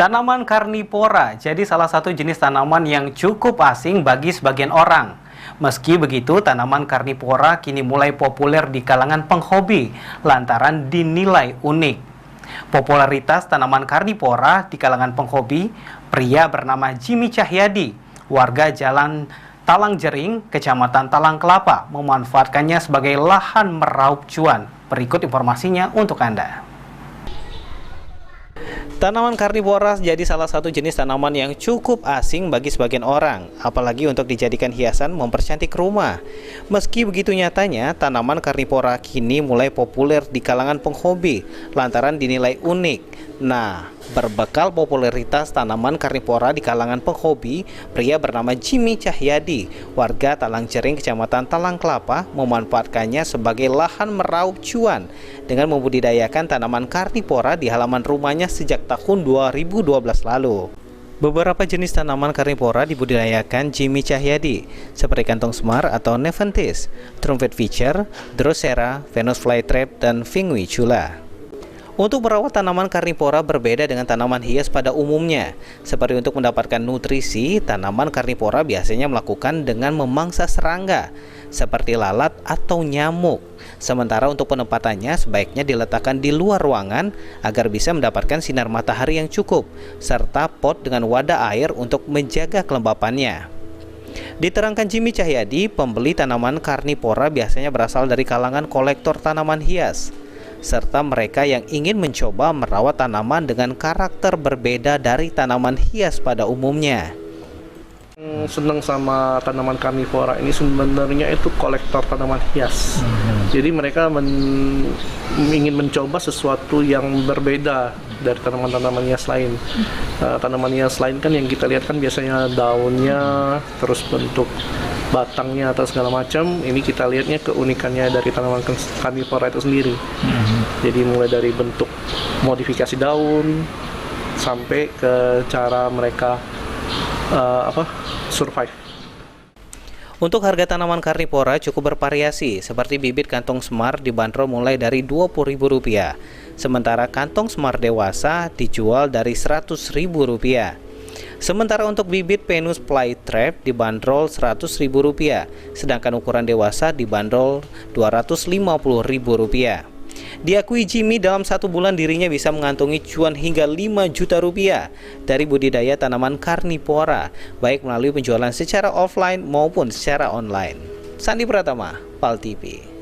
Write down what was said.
Tanaman karnivora jadi salah satu jenis tanaman yang cukup asing bagi sebagian orang. Meski begitu, tanaman karnivora kini mulai populer di kalangan penghobi lantaran dinilai unik. Popularitas tanaman karnivora di kalangan penghobi, pria bernama Jimmy Cahyadi, warga Jalan Talang Jering, Kecamatan Talang Kelapa, memanfaatkannya sebagai lahan meraup cuan. Berikut informasinya untuk Anda. Tanaman karnivora jadi salah satu jenis tanaman yang cukup asing bagi sebagian orang, apalagi untuk dijadikan hiasan mempercantik rumah. Meski begitu nyatanya, tanaman karnivora kini mulai populer di kalangan penghobi lantaran dinilai unik. Nah, berbekal popularitas tanaman karnivora di kalangan penghobi, pria bernama Jimmy Cahyadi, warga Talang Jering, Kecamatan Talang Kelapa, memanfaatkannya sebagai lahan meraup cuan dengan membudidayakan tanaman karnivora di halaman rumahnya sejak tahun 2012 lalu. Beberapa jenis tanaman karnivora dibudidayakan Jimmy Cahyadi, seperti kantong semar atau Nepenthes, trumpet fisher, Drosera, Venus flytrap, dan Finguicula. Untuk merawat tanaman karnivora berbeda dengan tanaman hias pada umumnya. Seperti untuk mendapatkan nutrisi, tanaman karnivora biasanya melakukan dengan memangsa serangga, seperti lalat atau nyamuk. Sementara untuk penempatannya sebaiknya diletakkan di luar ruangan agar bisa mendapatkan sinar matahari yang cukup, serta pot dengan wadah air untuk menjaga kelembapannya. Diterangkan Jimmy Cahyadi, pembeli tanaman karnivora biasanya berasal dari kalangan kolektor tanaman hias, serta mereka yang ingin mencoba merawat tanaman dengan karakter berbeda dari tanaman hias pada umumnya. Senang sama tanaman karnivora ini sebenarnya itu kolektor tanaman hias. Jadi mereka ingin mencoba sesuatu yang berbeda dari tanaman-tanaman hias lain. Tanaman hias lain kan yang kita lihat kan biasanya daunnya, terus bentuk batangnya atau segala macam. Ini kita lihatnya keunikannya dari tanaman karnivora itu sendiri. Jadi mulai dari bentuk modifikasi daun sampai ke cara mereka survive. Untuk harga tanaman karnivora cukup bervariasi, seperti bibit kantong semar dibanderol mulai dari Rp20.000, sementara kantong semar dewasa dijual dari Rp100.000. Sementara untuk bibit Venus flytrap dibanderol Rp100.000, sedangkan ukuran dewasa dibanderol Rp250.000. Diakui Jimmy, dalam 1 bulan dirinya bisa mengantongi cuan hingga Rp5 juta dari budidaya tanaman karnivora, baik melalui penjualan secara offline maupun secara online. Sandi Pratama, PAL TV.